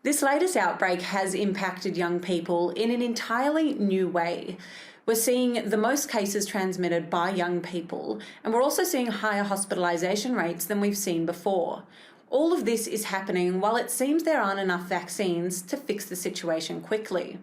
This latest outbreak has impacted young people in an entirely new way. We're seeing the most cases transmitted by young people, and we're also seeing higher hospitalisation rates than we've seen before. All of this is happening while it seems there aren't enough vaccines to fix the situation quickly.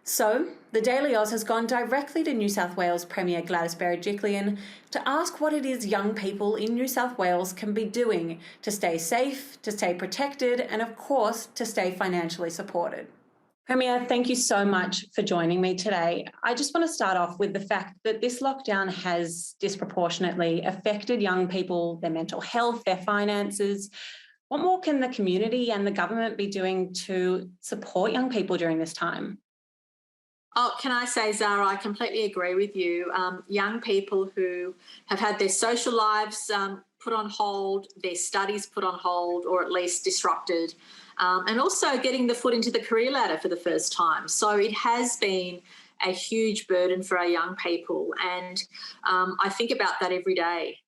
So, the Daily Aus has gone directly to New South Wales Premier Gladys Berejiklian to ask what it is young people in New South Wales can be doing to stay safe, to stay protected, and of course, to stay financially supported. Premier, thank you so much for joining me today. I just want to start off with the fact that this lockdown has disproportionately affected young people, their mental health, their finances. What more can the community and the government be doing to support young people during this time? Oh, can I say, Zara, I completely agree with you. Young people who have had their social lives put on hold, their studies put on hold, or at least disrupted, and also getting the foot into the career ladder for the first time. So it has been a huge burden for our young people, and I think about that every day.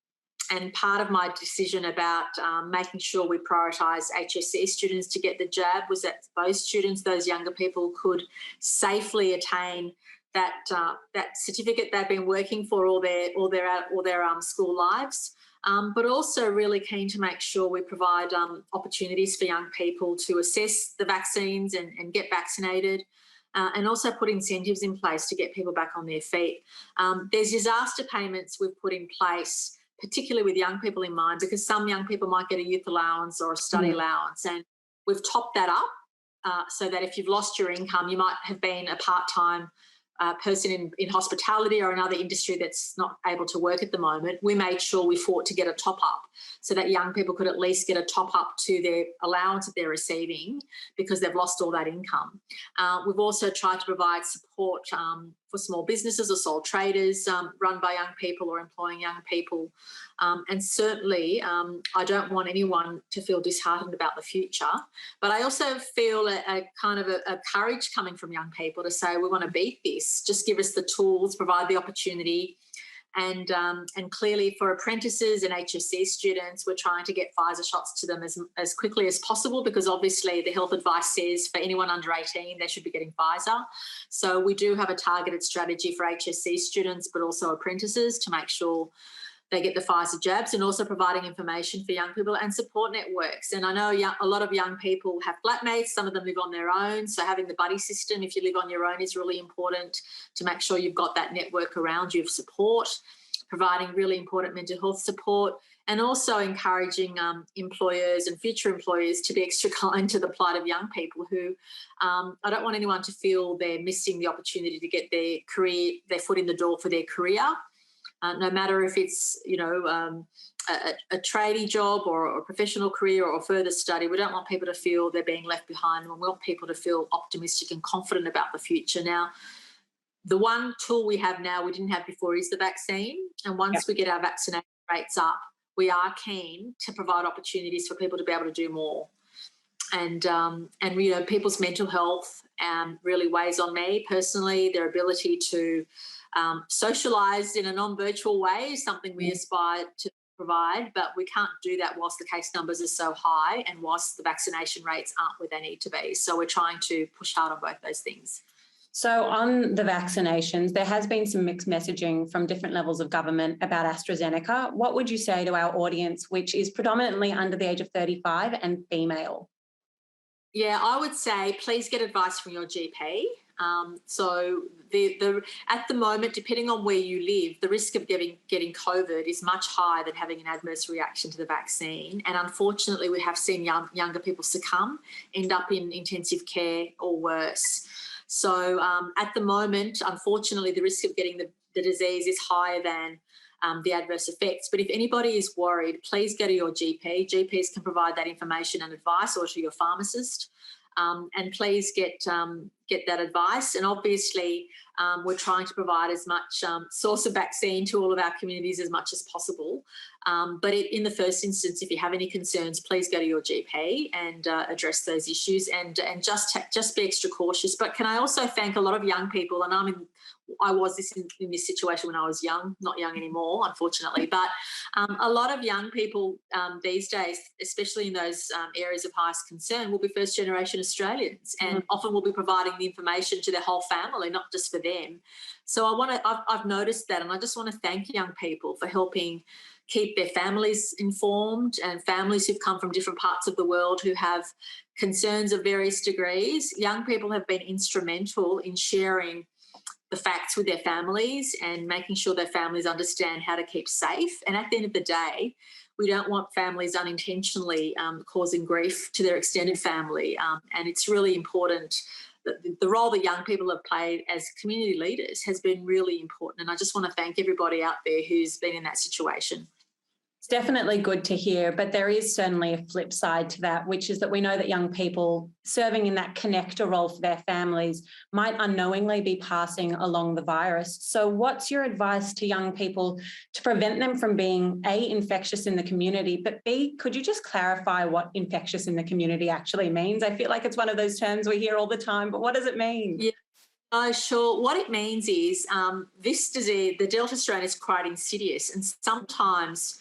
And part of my decision about making sure we prioritise HSC students to get the jab was that those students, those younger people, could safely attain that certificate they've been working for all their school lives. But also really keen to make sure we provide opportunities for young people to assess the vaccines and get vaccinated. And also put incentives in place to get people back on their feet. There's disaster payments we've put in place, particularly with young people in mind, because some young people might get a youth allowance or a study allowance, and we've topped that up so that if you've lost your income, you might have been a part-time person in hospitality or another industry that's not able to work at the moment. We made sure we fought to get a top-up so that young people could at least get a top-up to their allowance that they're receiving because they've lost all that income. We've also tried to provide support for small businesses or sole traders run by young people or employing young people. And certainly I don't want anyone to feel disheartened about the future, but I also feel a kind of a courage coming from young people to say, we want to beat this, just give us the tools, provide the opportunity. And clearly for apprentices and HSC students, we're trying to get Pfizer shots to them as quickly as possible, because obviously the health advice says for anyone under 18, they should be getting Pfizer. So we do have a targeted strategy for HSC students, but also apprentices, to make sure they get the Pfizer jabs, and also providing information for young people and support networks. And I know a lot of young people have flatmates, some of them live on their own, so having the buddy system, if you live on your own, is really important to make sure you've got that network around you of support, providing really important mental health support, and also encouraging employers and future employers to be extra kind to the plight of young people who I don't want anyone to feel they're missing the opportunity to get their foot in the door for their career. No matter if it's, a tradie job or a professional career or further study, we don't want people to feel they're being left behind, and we want people to feel optimistic and confident about the future. Now, the one tool we have now we didn't have before is the vaccine, and once we get our vaccination rates up, we are keen to provide opportunities for people to be able to do more. And people's mental health really weighs on me personally. Their ability to socialise in a non-virtual way is something we aspire to provide, but we can't do that whilst the case numbers are so high and whilst the vaccination rates aren't where they need to be. So we're trying to push hard on both those things. So on the vaccinations, there has been some mixed messaging from different levels of government about AstraZeneca. What would you say to our audience, which is predominantly under the age of 35 and female? Yeah, I would say please get advice from your GP. So at the moment, depending on where you live, the risk of getting COVID is much higher than having an adverse reaction to the vaccine. And unfortunately, we have seen younger people succumb, end up in intensive care or worse. So at the moment, unfortunately, the risk of getting the disease is higher than the adverse effects. But if anybody is worried, please go to your GP. GPs can provide that information and advice, or to your pharmacist. And please get that advice. And obviously, we're trying to provide as much source of vaccine to all of our communities as much as possible. But in the first instance, if you have any concerns, please go to your GP and address those issues, and just be extra cautious. But can I also thank a lot of young people, and I was in this situation when I was young, not young anymore, unfortunately, but a lot of young people these days, especially in those areas of highest concern, will be first generation Australians, and often will be providing the information to their whole family, not just for them. So I've noticed that, and I just want to thank young people for helping keep their families informed, and families who've come from different parts of the world who have concerns of various degrees. Young people have been instrumental in sharing the facts with their families and making sure their families understand how to keep safe. And at the end of the day, we don't want families unintentionally causing grief to their extended family. And it's really important that the role that young people have played as community leaders has been really important. And I just want to thank everybody out there who's been in that situation. It's definitely good to hear, but there is certainly a flip side to that, which is that we know that young people serving in that connector role for their families might unknowingly be passing along the virus. So what's your advice to young people to prevent them from being A, infectious in the community, but B, could you just clarify what infectious in the community actually means? I feel like it's one of those terms we hear all the time, but what does it mean? Yeah. Oh, sure. What it means is this disease, the Delta strain, is quite insidious, and sometimes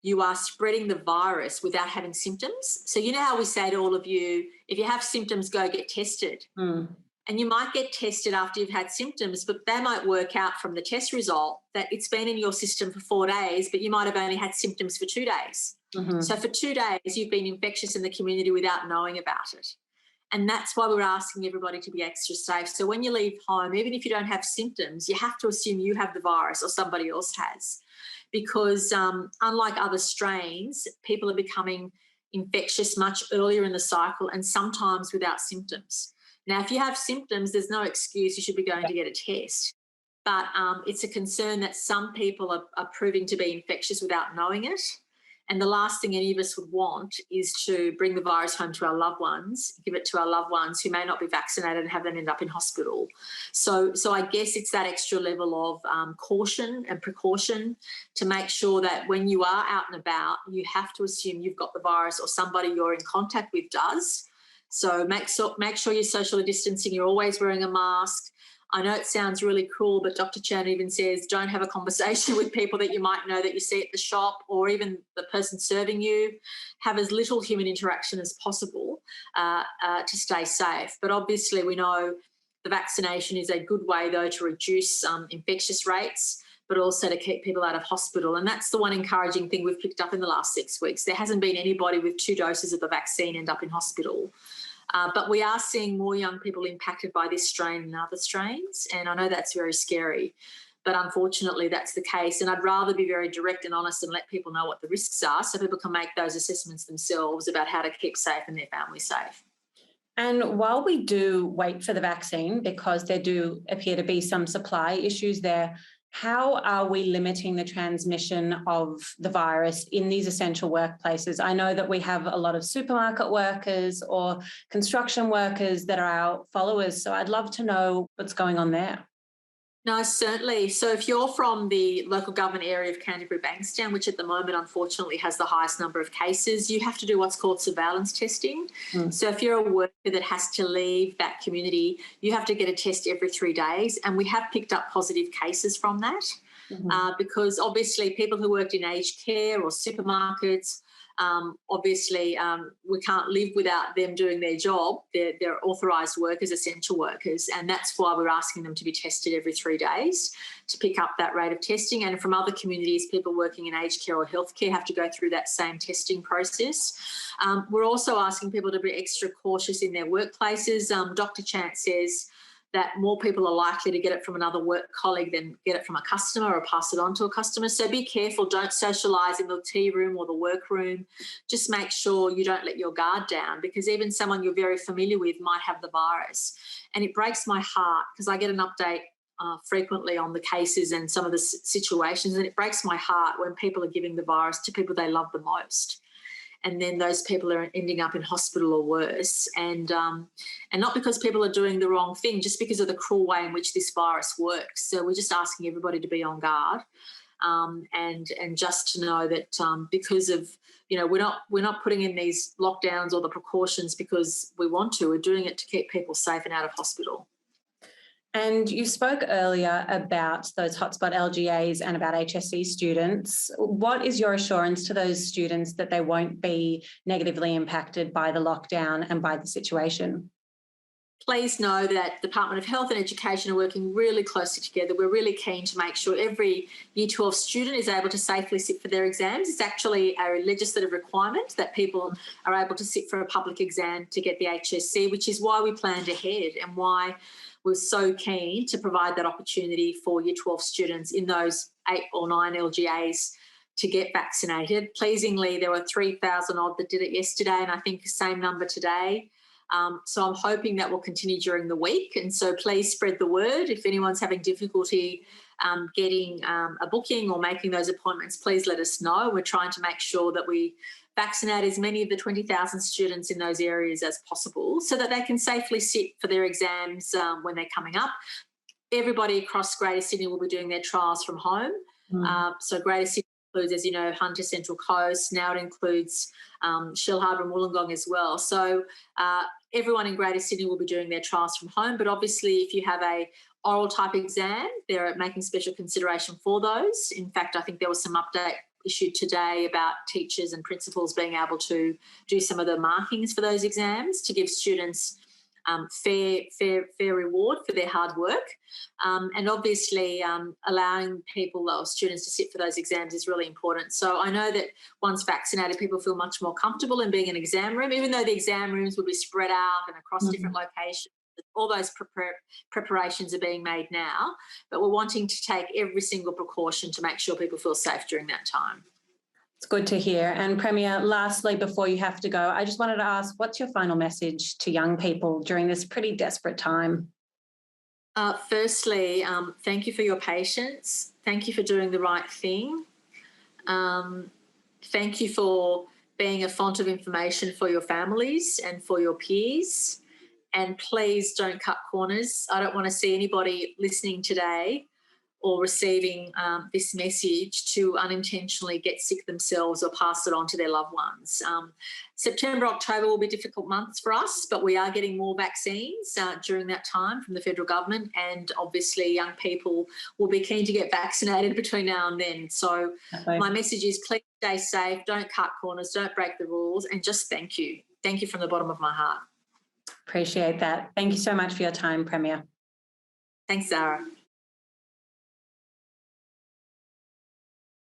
you are spreading the virus without having symptoms. So you know how we say to all of you, if you have symptoms, go get tested. And you might get tested after you've had symptoms, but they might work out from the test result that it's been in your system for 4 days, but you might have only had symptoms for 2 days. So for 2 days, you've been infectious in the community without knowing about it. And that's why we're asking everybody to be extra safe. So when you leave home, even if you don't have symptoms, you have to assume you have the virus or somebody else has. Because unlike other strains, people are becoming infectious much earlier in the cycle and sometimes without symptoms. Now, if you have symptoms, there's no excuse you should be going to get a test. But it's a concern that some people are proving to be infectious without knowing it. And the last thing any of us would want is to bring the virus home to our loved ones, give it to our loved ones who may not be vaccinated and have them end up in hospital. So I guess it's that extra level of caution and precaution to make sure that when you are out and about, you have to assume you've got the virus or somebody you're in contact with does. So make sure you're socially distancing, you're always wearing a mask. I know it sounds really cruel, but Dr. Chan even says don't have a conversation with people that you might know that you see at the shop or even the person serving you. Have as little human interaction as possible to stay safe. But obviously we know the vaccination is a good way, though, to reduce infectious rates, but also to keep people out of hospital. And that's the one encouraging thing we've picked up in the last 6 weeks. There hasn't been anybody with 2 doses of the vaccine end up in hospital. But we are seeing more young people impacted by this strain than other strains, and I know that's very scary. But unfortunately, that's the case. And I'd rather be very direct and honest and let people know what the risks are so people can make those assessments themselves about how to keep safe and their family safe. And while we do wait for the vaccine, because there do appear to be some supply issues there, how are we limiting the transmission of the virus in these essential workplaces? I know that we have a lot of supermarket workers or construction workers that are our followers, so I'd love to know what's going on there. No, certainly. So if you're from the local government area of Canterbury Bankstown, which at the moment unfortunately has the highest number of cases, you have to do what's called surveillance testing. So if you're a worker that has to leave that community, you have to get a test every 3 days. And we have picked up positive cases from that because obviously people who worked in aged care or supermarkets, obviously we can't live without them doing their job. They're authorised workers, essential workers, and that's why we're asking them to be tested every 3 days to pick up that rate of testing. And from other communities, people working in aged care or healthcare have to go through that same testing process. We're also asking people to be extra cautious in their workplaces. Dr. Chant says that more people are likely to get it from another work colleague than get it from a customer or pass it on to a customer. So be careful. Don't socialise in the tea room or the workroom. Just make sure you don't let your guard down, because even someone you're very familiar with might have the virus. And it breaks my heart because I get an update frequently on the cases and some of the situations, and it breaks my heart when people are giving the virus to people they love the most. And then those people are ending up in hospital or worse. And not because people are doing the wrong thing, just because of the cruel way in which this virus works. So we're just asking everybody to be on guard and just to know that because of, we're not putting in these lockdowns or the precautions because we want to. We're doing it to keep people safe and out of hospital. And you spoke earlier about those hotspot LGAs and about HSC students. What is your assurance to those students that they won't be negatively impacted by the lockdown and by the situation? Please know that the Department of Health and Education are working really closely together. We're really keen to make sure every Year 12 student is able to safely sit for their exams. It's actually a legislative requirement that people are able to sit for a public exam to get the HSC, which is why we planned ahead and why we're so keen to provide that opportunity for Year 12 students in those 8 or 9 LGAs to get vaccinated. Pleasingly, there were 3,000 odd that did it yesterday, and I think the same number today. So I'm hoping that will continue during the week. And so please spread the word. If anyone's having difficulty getting a booking or making those appointments, please let us know. We're trying to make sure that we vaccinate as many of the 20,000 students in those areas as possible so that they can safely sit for their exams when they're coming up. Everybody across Greater Sydney will be doing their trials from home. So Greater Sydney includes, as you know, Hunter Central Coast. Now it includes Shell Harbour and Wollongong as well. So everyone in Greater Sydney will be doing their trials from home. But obviously, if you have a oral type exam, they're making special consideration for those. In fact, I think there was some update issued today about teachers and principals being able to do some of the markings for those exams to give students fair reward for their hard work. And obviously allowing people or students to sit for those exams is really important. So I know that once vaccinated, people feel much more comfortable in being in an exam room, even though the exam rooms will be spread out and across different locations. All those preparations are being made now, but we're wanting to take every single precaution to make sure people feel safe during that time. It's good to hear. And Premier, lastly, before you have to go, I just wanted to ask, what's your final message to young people during this pretty desperate time? Firstly, thank you for your patience. Thank you for doing the right thing. Thank you for being a font of information for your families and for your peers. And please don't cut corners. I don't want to see anybody listening today or receiving this message to unintentionally get sick themselves or pass it on to their loved ones. September, October will be difficult months for us, but we are getting more vaccines during that time from the federal government, and obviously young people will be keen to get vaccinated between now and then. So my message is please stay safe, don't cut corners, don't break the rules, and just thank you. Thank you from the bottom of my heart. Appreciate that. Thank you so much for your time, Premier. Thanks, Zara.